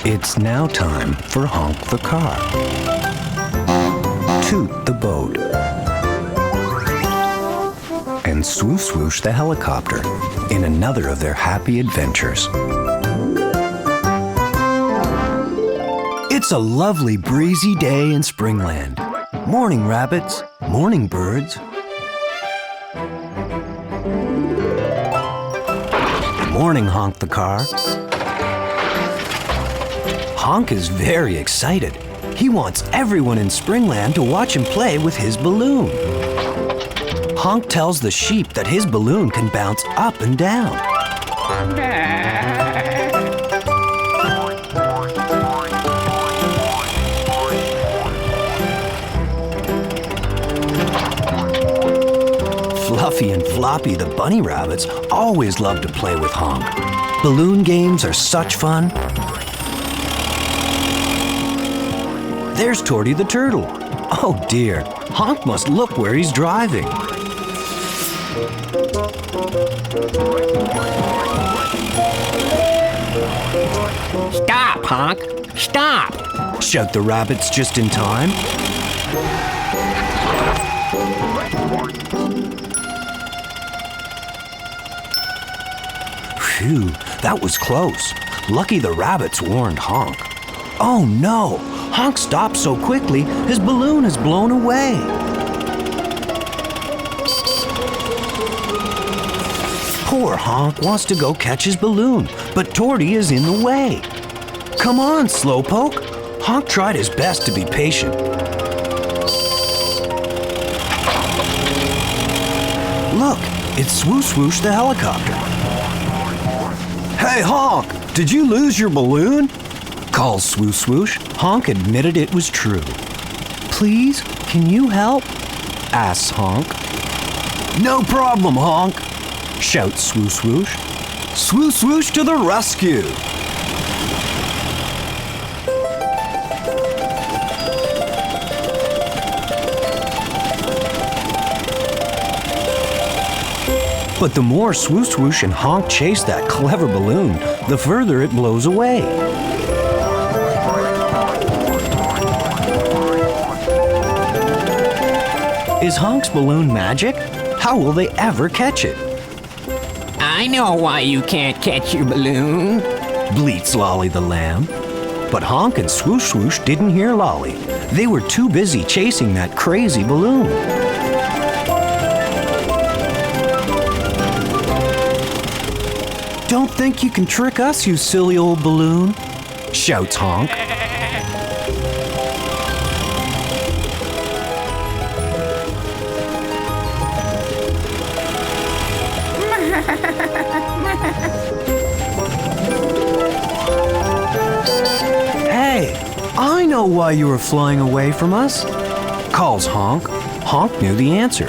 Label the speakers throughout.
Speaker 1: It's now time for Honk the car, Toot the boat, and Swooshoosh the helicopter in another of their happy adventures. It's a lovely breezy day in Springland. Morning, rabbits. Morning, birds. Morning, Honk the car. Honk is very excited. He wants everyone in Springland to watch him play with his balloon. Honk tells the sheep that his balloon can bounce up and down. Fluffy and Floppy, the bunny rabbits, always love to play with Honk. Balloon games are such fun. There's Torty the turtle. Oh dear, Honk must look where he's driving.
Speaker 2: Stop, Honk! Stop!
Speaker 1: Shout the rabbits just in time. Phew, that was close. Lucky the rabbits warned Honk. Oh no! Honk stopped so quickly, his balloon is blown away. Poor Honk wants to go catch his balloon, but Torty is in the way. Come on, Slowpoke. Honk tried his best to be patient. Look, it's Swoshoosh the helicopter. Hey, Honk, did you lose your balloon? Calls Swoshoosh. Honk admitted it was true. Please, can you help? Asks Honk. No problem, Honk, shouts Swoshoosh. Swoshoosh to the rescue! But the more Swoshoosh and Honk chase that clever balloon, the further it blows away. Is Honk's balloon magic? How will they ever catch it?
Speaker 2: I know why you can't catch your balloon.
Speaker 1: Bleats Lolly the lamb. But Honk and Swoshoosh didn't hear Lolly. They were too busy chasing that crazy balloon. Don't think you can trick us, you silly old balloon, shouts Honk. Hey, I know why you were flying away from us, calls Honk. Honk knew the answer.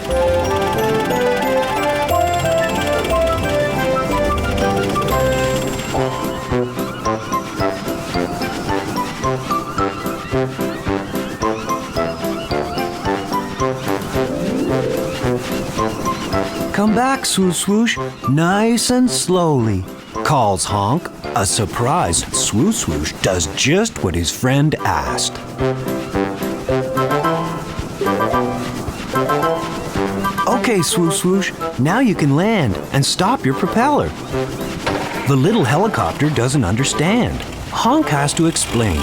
Speaker 1: Come back, Swoshoosh, nice and slowly, calls Honk. A surprised Swoshoosh does just what his friend asked. Okay, Swoshoosh, now you can land and stop your propeller. The little helicopter doesn't understand. Honk has to explain.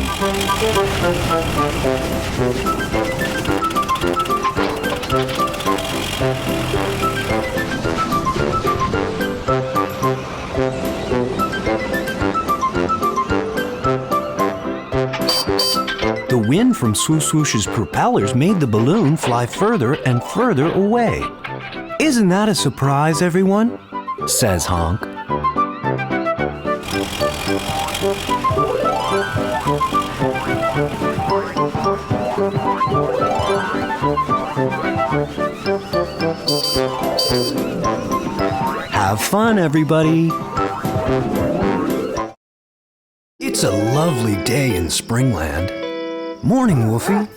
Speaker 1: The wind from Swoshoosh's propellers made the balloon fly further and further away. Isn't that a surprise, everyone? Says Honk. Have fun, everybody. It's a lovely day in Springland. Morning, Woofy.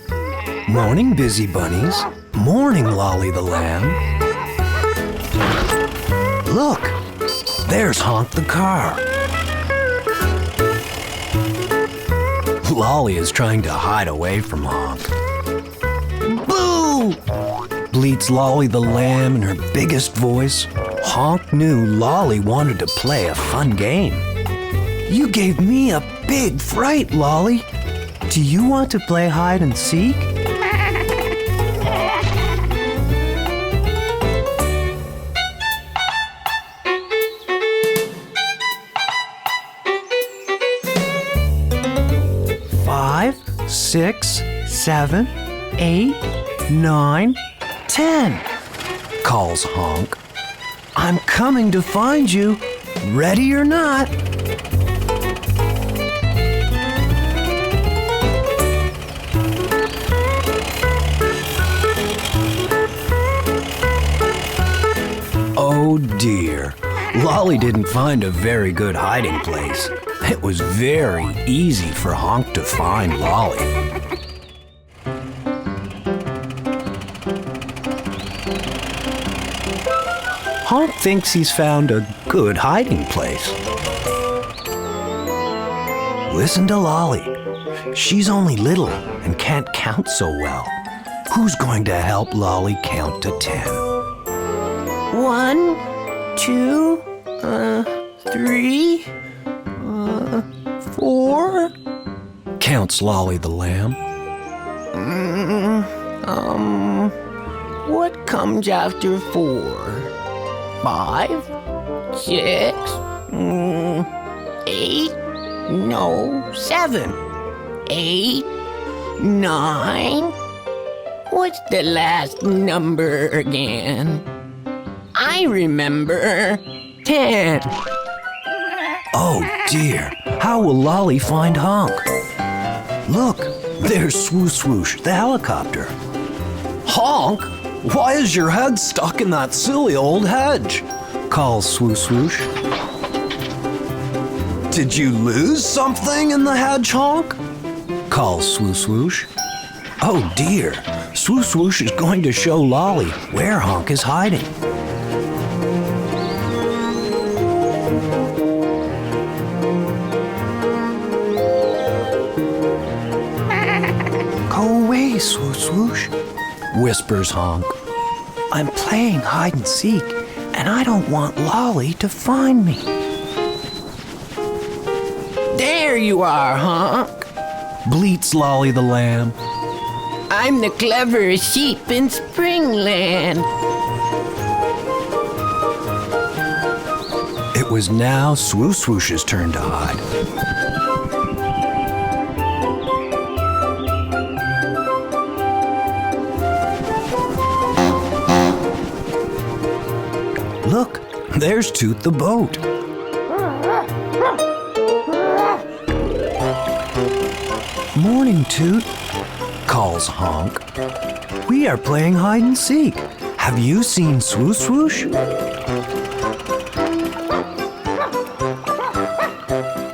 Speaker 1: Morning, busy bunnies. Morning, Lolly the lamb. Look, there's Honk the car. Lolly is trying to hide away from Honk. Boo! Bleats Lolly the lamb in her biggest voice. Honk knew Lolly wanted to play a fun game. You gave me a big fright, Lolly. Do you want to play hide and seek? Five, 6, 7, 8, 9, 10, calls Honk. I'm coming to find you, ready or not. Oh dear, Lolly didn't find a very good hiding place. It was very easy for Honk to find Lolly. Honk thinks he's found a good hiding place. Listen to Lolly. She's only little and can't count so well. Who's going to help Lolly count to 10? 1, 2, 3, 4, counts Lolly the lamb. What comes after 4? 5, 6, 8, no, 7, 8, 9. What's the last number again? I remember 10. Oh dear, how will Lolly find Honk? Look, there's Swoshoosh, the helicopter. Honk, why is your head stuck in that silly old hedge? Calls Swoshoosh. Did you lose something in the hedge, Honk? Calls Swoshoosh. Oh dear, Swoshoosh is going to show Lolly where Honk is hiding. Go away, Swoshoosh, whispers Honk. I'm playing hide and seek, and I don't want Lolly to find me. There you are, Honk, bleats Lolly the lamb. I'm the cleverest sheep in Springland. It was now Swoshoosh's turn to hide. Look, there's Toot the boat. Morning, Toot, calls Honk. We are playing hide and seek. Have you seen Swoshoosh?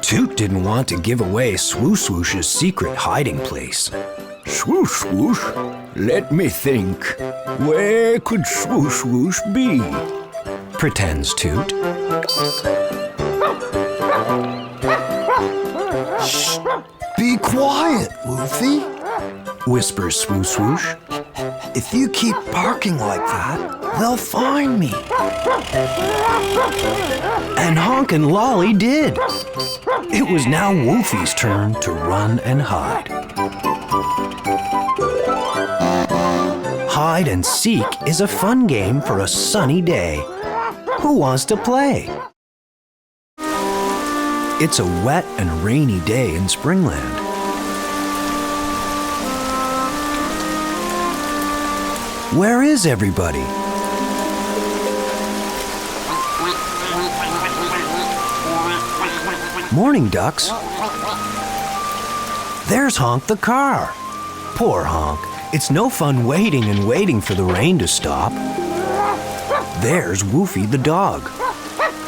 Speaker 1: Toot didn't want to give away Swoshoosh's secret hiding place. Swoshoosh, let me think. Where could Swoshoosh be? Pretends Toot. Shh! Be quiet, Woofy, whispers Swoshoosh. If you keep barking like that, they'll find me. And Honk and Lolly did. It was now Woofy's turn to run and hide. Hide and seek is a fun game for a sunny day. Who wants to play? It's a wet and rainy day in Springland. Where is everybody? Morning, ducks. There's Honk the car. Poor Honk. It's no fun waiting and waiting for the rain to stop. There's Woofy the dog.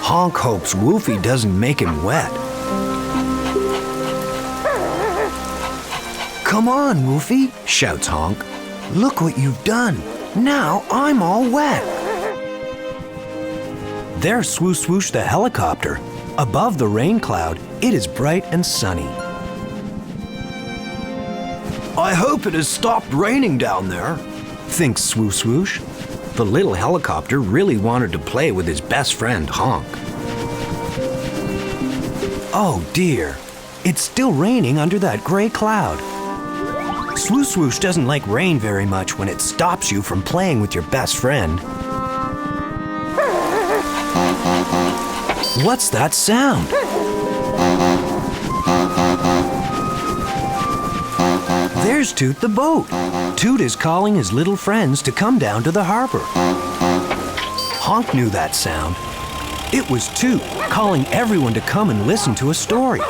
Speaker 1: Honk hopes Woofy doesn't make him wet. Come on, Woofy, shouts Honk. Look what you've done. Now I'm all wet. There's Swooshoosh the helicopter. Above the rain cloud, it is bright and sunny. I hope it has stopped raining down there, thinks Swoshoosh. The little helicopter really wanted to play with his best friend, Honk. Oh dear, it's still raining under that gray cloud. Swoshoosh doesn't like rain very much when it stops you from playing with your best friend. What's that sound? There's Toot the boat. Toot is calling his little friends to come down to the harbor. Honk knew that sound. It was Toot calling everyone to come and listen to a story.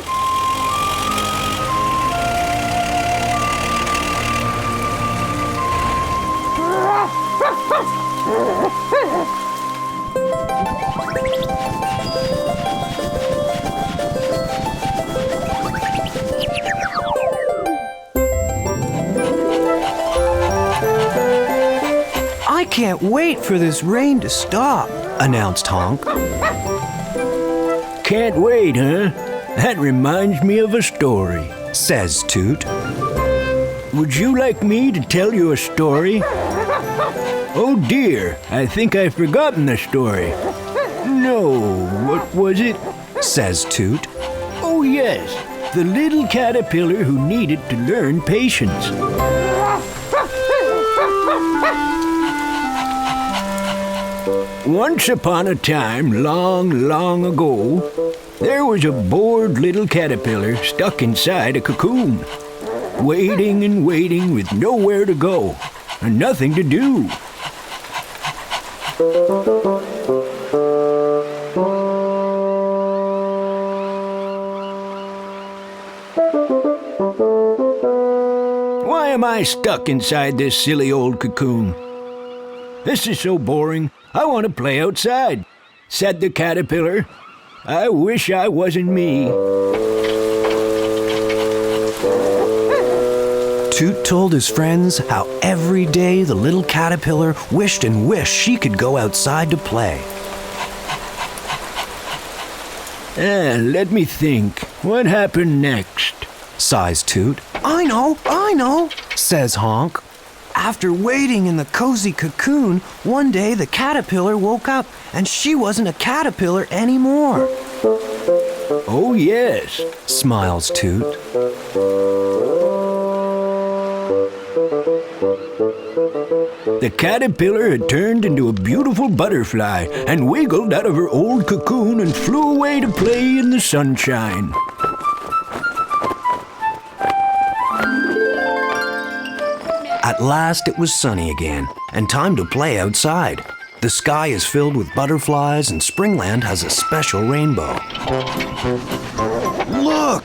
Speaker 1: I can't wait for this rain to stop, announced Honk.
Speaker 3: Can't wait, huh? That reminds me of a story,
Speaker 1: says Toot.
Speaker 3: Would you like me to tell you a story? Oh dear, I think I've forgotten the story. No, what was it?
Speaker 1: Says Toot.
Speaker 3: Oh yes, the little caterpillar who needed to learn patience. Once upon a time, long, long ago, there was a bored little caterpillar stuck inside a cocoon, waiting and waiting with nowhere to go and nothing to do. Why am I stuck inside this silly old cocoon? This is so boring. I want to play outside, said the caterpillar. I wish I wasn't me.
Speaker 1: Toot told his friends how every day the little caterpillar wished and wished she could go outside to play.
Speaker 3: Let me think. What happened next?
Speaker 1: Sighs Toot. I know, says Honk. After waiting in the cozy cocoon, one day the caterpillar woke up and she wasn't a caterpillar anymore.
Speaker 3: Oh yes,
Speaker 1: smiles Toot.
Speaker 3: The caterpillar had turned into a beautiful butterfly and wiggled out of her old cocoon and flew away to play in the sunshine.
Speaker 1: At last it was sunny again, and time to play outside. The sky is filled with butterflies, and Springland has a special rainbow. Look!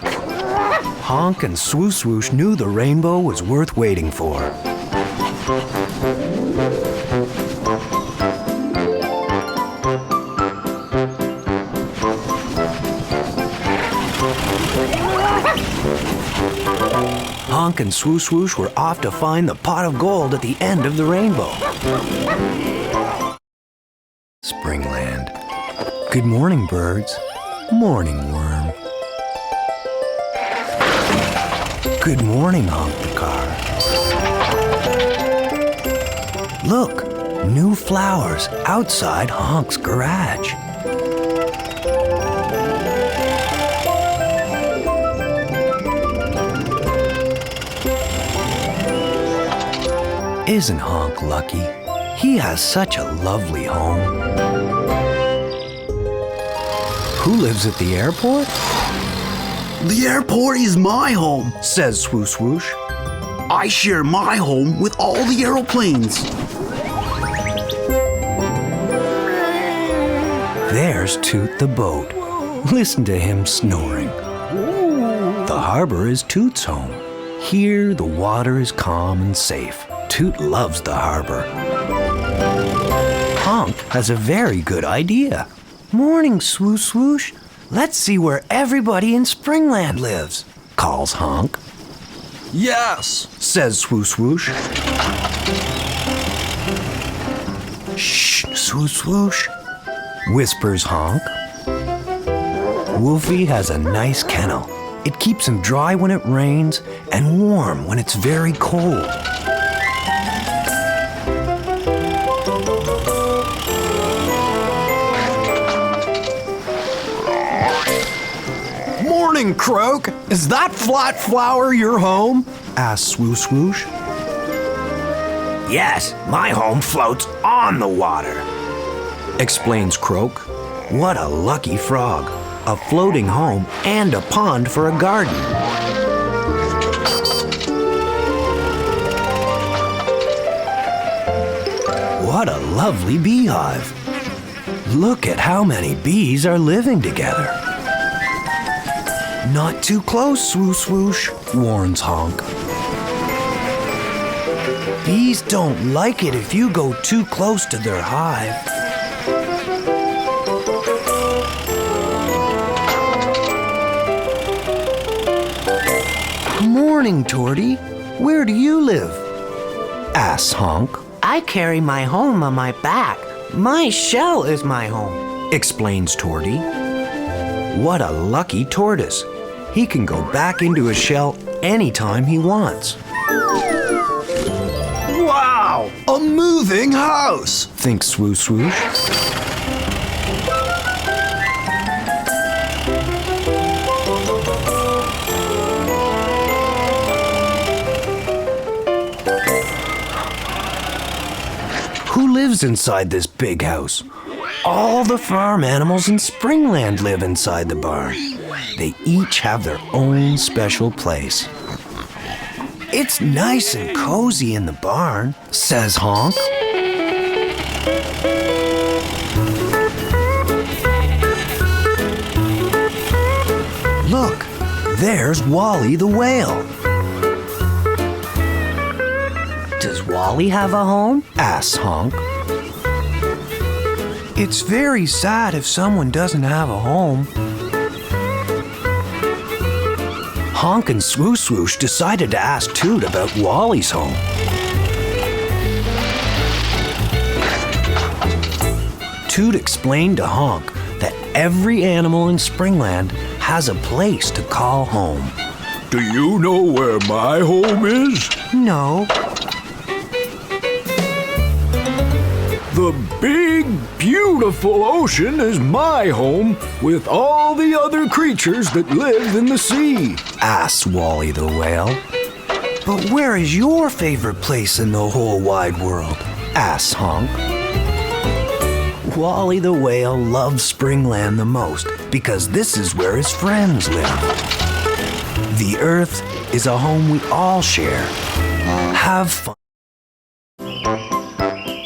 Speaker 1: Honk and Swoshoosh knew the rainbow was worth waiting for. Honk and Swoshoosh were off to find the pot of gold at the end of the rainbow. Springland. Good morning, birds. Morning, worm. Good morning, Honk the car. Look, new flowers outside Honk's garage. Isn't Honk lucky? He has such a lovely home. Who lives at the airport?
Speaker 4: The airport is my home,
Speaker 1: Says Swoshoosh.
Speaker 4: I share my home with all the aeroplanes.
Speaker 1: There's Toot the boat. Listen to him snoring. The harbor is Toot's home. Here the water is calm and safe. Toot loves the harbor. Honk has a very good idea. Morning, Swoshoosh. Let's see where everybody in Springland lives, calls Honk.
Speaker 4: Yes,
Speaker 1: Says Swoshoosh. Shh, Swoshoosh. whispers Honk. Wolfie has a nice kennel. It keeps him dry when it rains and warm when it's very cold. Morning, Croak. Is that flat flower your home? Asks Swoshoosh.
Speaker 3: Yes, my home floats on the water,
Speaker 1: Explains Croak. What a lucky frog. A floating home and a pond for a garden. What a lovely beehive. Look at how many bees are living together. Not too close, Swoshoosh, warns Honk. Bees don't like it if you go too close to their hive. Morning, Torty. Where do you live? Asks Honk.
Speaker 2: I carry my home on my back. My shell is my home.
Speaker 1: Explains Torty. What a lucky tortoise. He can go back into his shell anytime he wants.
Speaker 4: Wow! A moving house!
Speaker 1: Thinks Swoshoosh. Who lives inside this big house? All the farm animals in Springland live inside the barn. They each have their own special place. It's nice and cozy in the barn, says Honk. Look, there's Wally the whale.
Speaker 2: Does Wally have a home?
Speaker 1: Asks Honk. It's very sad if someone doesn't have a home. Honk and Swoshoosh decided to ask Toot about Wally's home. Toot explained to Honk that every animal in Springland has a place to call home.
Speaker 3: Do you know where my home is?
Speaker 1: No.
Speaker 3: The big, beautiful ocean is my home with all the other creatures that live in the sea,
Speaker 1: Asks Wally the whale. But where is your favorite place in the whole wide world? Asks Honk. Wally the whale loves Springland the most because this is where his friends live. The earth is a home we all share. Have fun.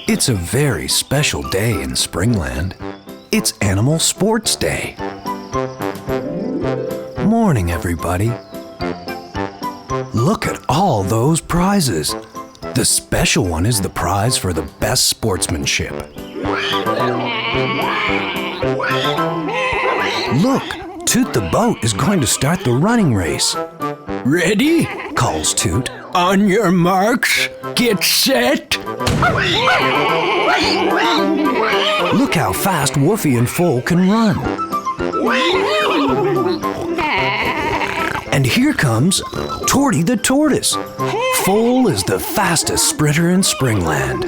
Speaker 1: It's a very special day in Springland. It's Animal Sports Day. Morning, everybody. Look at all those prizes. The special one is the prize for the best sportsmanship. Look, Toot the boat is going to start the running race.
Speaker 3: Ready?
Speaker 1: Calls Toot.
Speaker 3: On your marks, get set.
Speaker 1: Look how fast Woofy and Foal can run. And here comes Torty the tortoise. Foal is the fastest sprinter in Springland.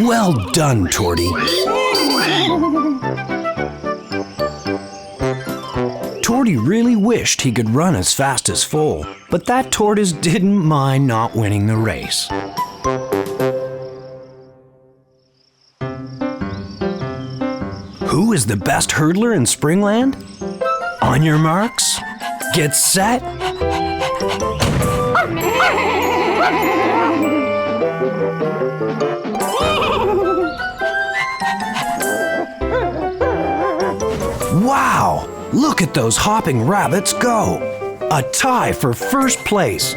Speaker 1: Well done, Torty. Torty really wished he could run as fast as Foal, but that tortoise didn't mind not winning the race. Who is the best hurdler in Springland? On your marks, get set. Wow! Look at those hopping rabbits go! A tie for first place.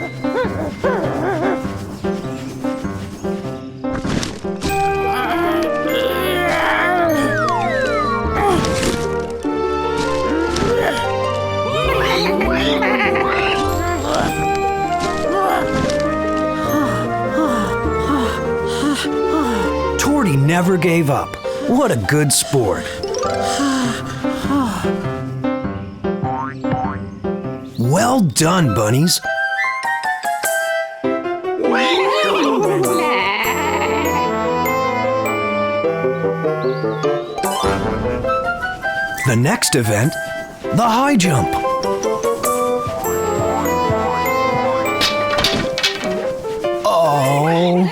Speaker 1: never gave up. What a good sport. Well done, bunnies. The next event, the high jump. Oh,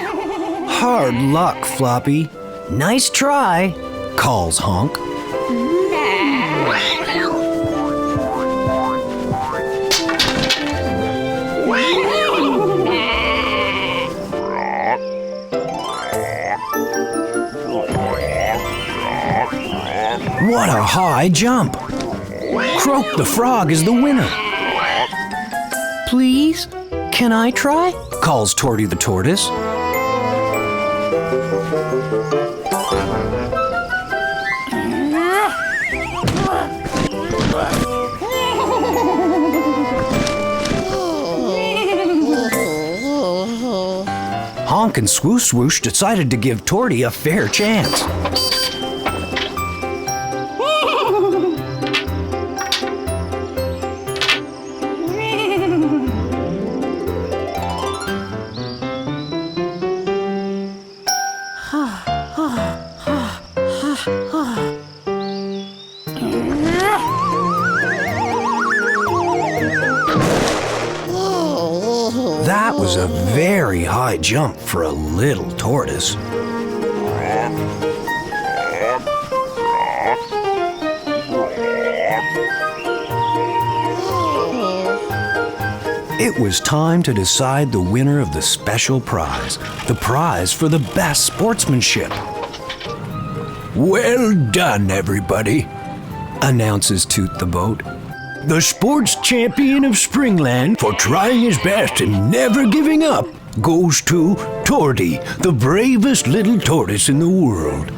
Speaker 1: hard luck, Floppy.
Speaker 2: Nice try.
Speaker 1: Calls Honk. What a high jump! Croak the frog is the winner.
Speaker 2: Please, can I try?
Speaker 1: Calls Torty the tortoise. Honk and Swoshoosh decided to give Torty a fair chance. That was a very high jump for a little tortoise. It was time to decide the winner of the special prize, the prize for the best sportsmanship.
Speaker 3: Well done, everybody,
Speaker 1: announces Toot the boat.
Speaker 3: The sports champion of Springland for trying his best and never giving up goes to Torty, the bravest little tortoise in the world.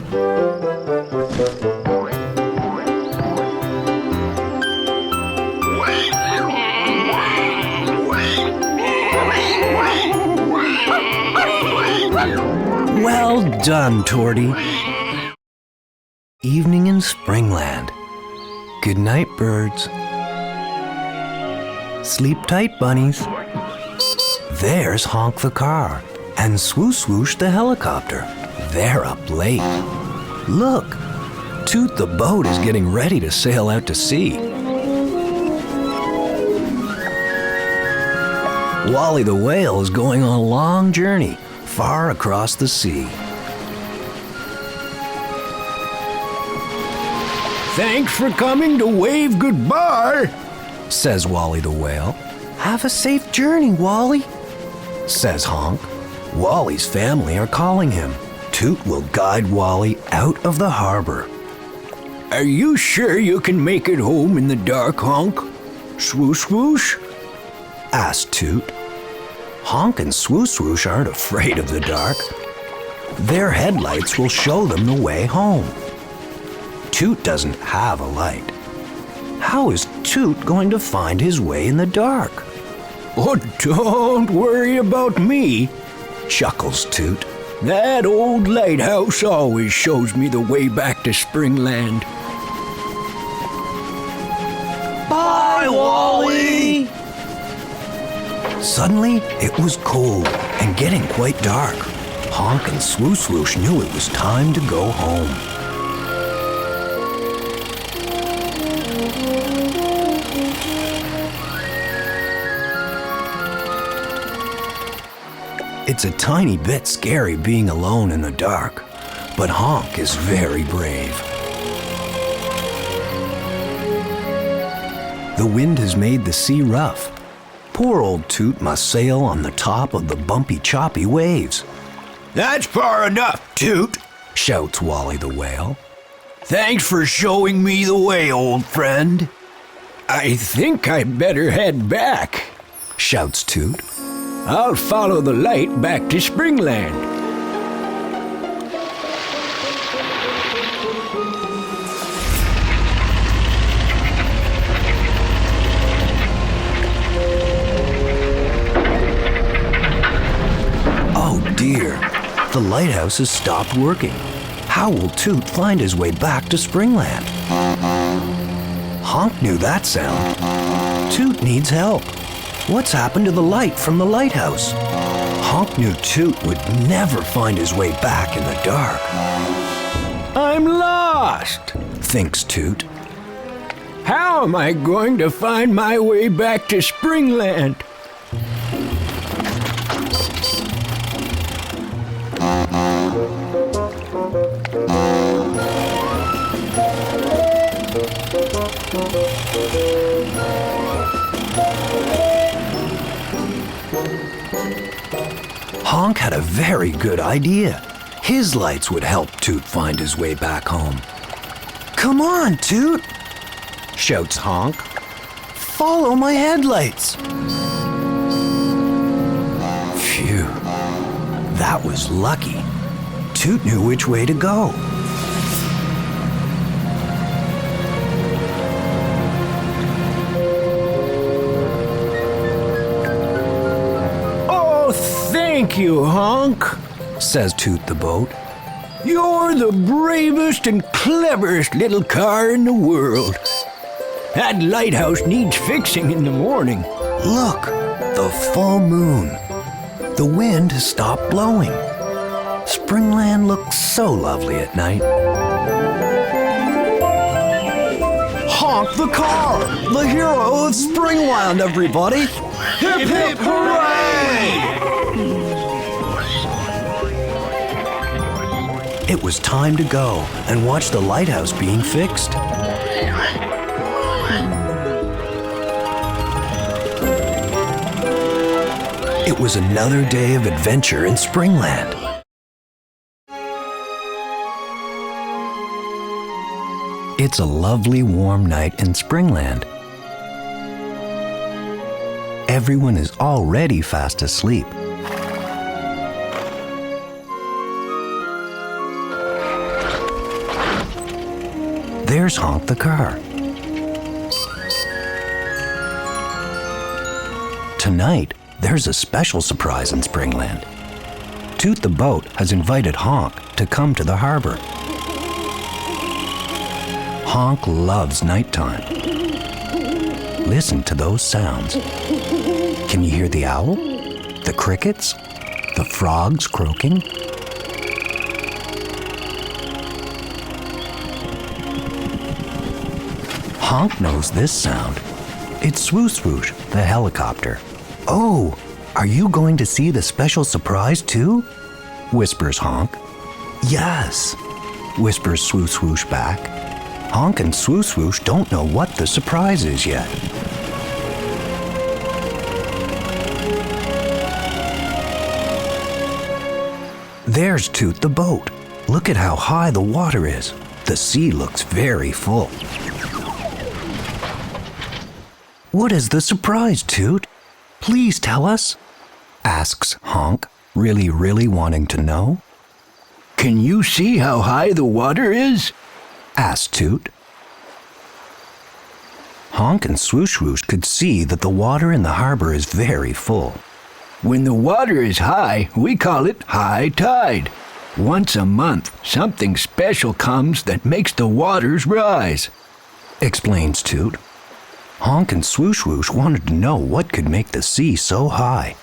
Speaker 1: Well done, Torty. Evening in Springland. Good night, birds. Sleep tight, bunnies. There's Honk the car and Swooshoosh the helicopter. They're up late. Look, Toot the boat is getting ready to sail out to sea. Wally the whale is going on a long journey far across the sea.
Speaker 3: Thanks for coming to wave goodbye,
Speaker 1: says Wally the whale. Have a safe journey, Wally, says Honk. Wally's family are calling him. Toot will guide Wally out of the harbor.
Speaker 3: Are you sure you can make it home in the dark, Honk? Swoosh-swoosh?
Speaker 1: Asked Toot. Honk and Swoshoosh aren't afraid of the dark. Their headlights will show them the way home. Toot doesn't have a light. How is Toot going to find his way in the dark?
Speaker 3: Oh, don't worry about me,
Speaker 1: chuckles Toot.
Speaker 3: That old lighthouse always shows me the way back to Springland.
Speaker 2: Bye, Wally!
Speaker 1: Suddenly, it was cold and getting quite dark. Honk and Swoshoosh knew it was time to go home. It's a tiny bit scary being alone in the dark, but Honk is very brave. The wind has made the sea rough. Poor old Toot must sail on the top of the bumpy, choppy waves.
Speaker 3: That's far enough, Toot,
Speaker 1: shouts Wally the whale.
Speaker 3: Thanks for showing me the way, old friend. I think I'd better head back,
Speaker 1: shouts Toot.
Speaker 3: I'll follow the light back to Springland.
Speaker 1: Oh dear, the lighthouse has stopped working. How will Toot find his way back to Springland? Honk knew that sound. Toot needs help. What's happened to the light from the lighthouse? Honk knew Toot would never find his way back in the dark.
Speaker 3: I'm lost,
Speaker 1: Thinks Toot.
Speaker 3: how am I going to find my way back to Springland?
Speaker 1: Honk had a very good idea. His lights would help Toot find his way back home. Come on, Toot, shouts Honk. Follow my headlights. Phew, that was lucky. Toot knew which way to go.
Speaker 3: Thank you, Honk,
Speaker 1: Says Toot the boat.
Speaker 3: you're the bravest and cleverest little car in the world. That lighthouse needs fixing in the morning.
Speaker 1: Look, the full moon. The wind has stopped blowing. Springland looks so lovely at night. Honk the car! The hero of Springland, everybody! Hip hip hooray! It was time to go and watch the lighthouse being fixed. It was another day of adventure in Springland. It's a lovely warm night in Springland. Everyone is already fast asleep. There's Honk the car. Tonight, there's a special surprise in Springland. Toot the boat has invited Honk to come to the harbor. Honk loves nighttime. Listen to those sounds. Can you hear the owl? The crickets? The frogs croaking? Honk knows this sound. It's Swoshoosh, the helicopter. Oh, are you going to see the special surprise too? Whispers Honk. Yes, whispers Swoshoosh back. Honk and Swoshoosh don't know what the surprise is yet. There's Toot the boat. Look at how high the water is. The sea looks very full. What is the surprise, Toot? Please tell us, asks Honk, really wanting to know.
Speaker 3: Can you see how high the water is?
Speaker 1: Asked Toot. Honk and Swoshoosh could see that the water in the harbor is very full.
Speaker 3: When the water is high, we call it high tide. Once a month, something special comes that makes the waters rise,
Speaker 1: explains Toot. Honk and Swoshoosh wanted to know what could make the sea so high.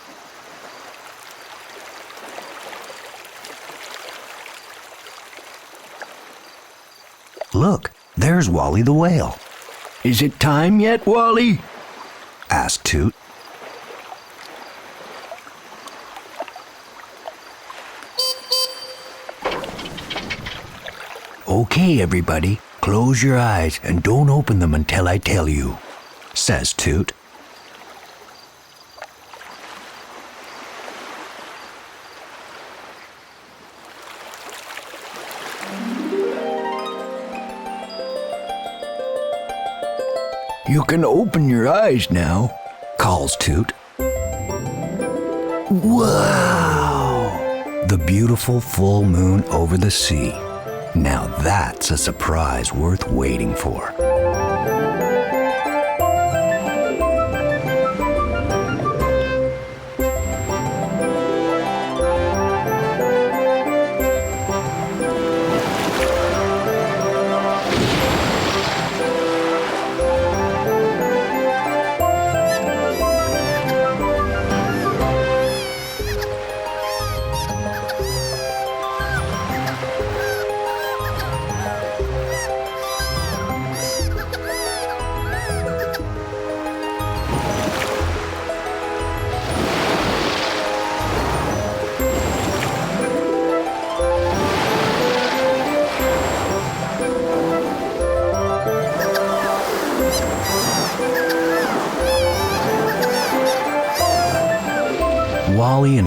Speaker 1: Look, there's Wally the whale.
Speaker 3: Is it time yet, Wally?
Speaker 1: Asked Toot. Okay, everybody, close your eyes and don't open them until I tell you, says Toot.
Speaker 3: You can open your eyes now,
Speaker 1: calls Toot. Wow! The beautiful full moon over the sea. Now that's a surprise worth waiting for.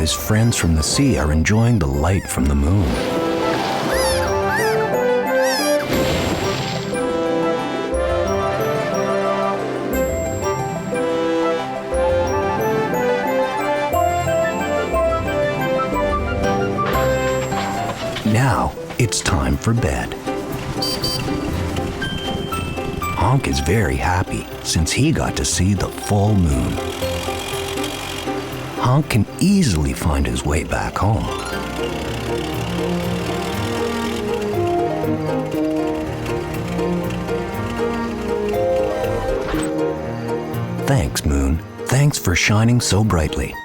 Speaker 1: his friends from the sea are enjoying the light from the moon. Now it's time for bed. Honk is very happy since he got to see the full moon. Honk can easily find his way back home. Thanks, Moon. Thanks for shining so brightly.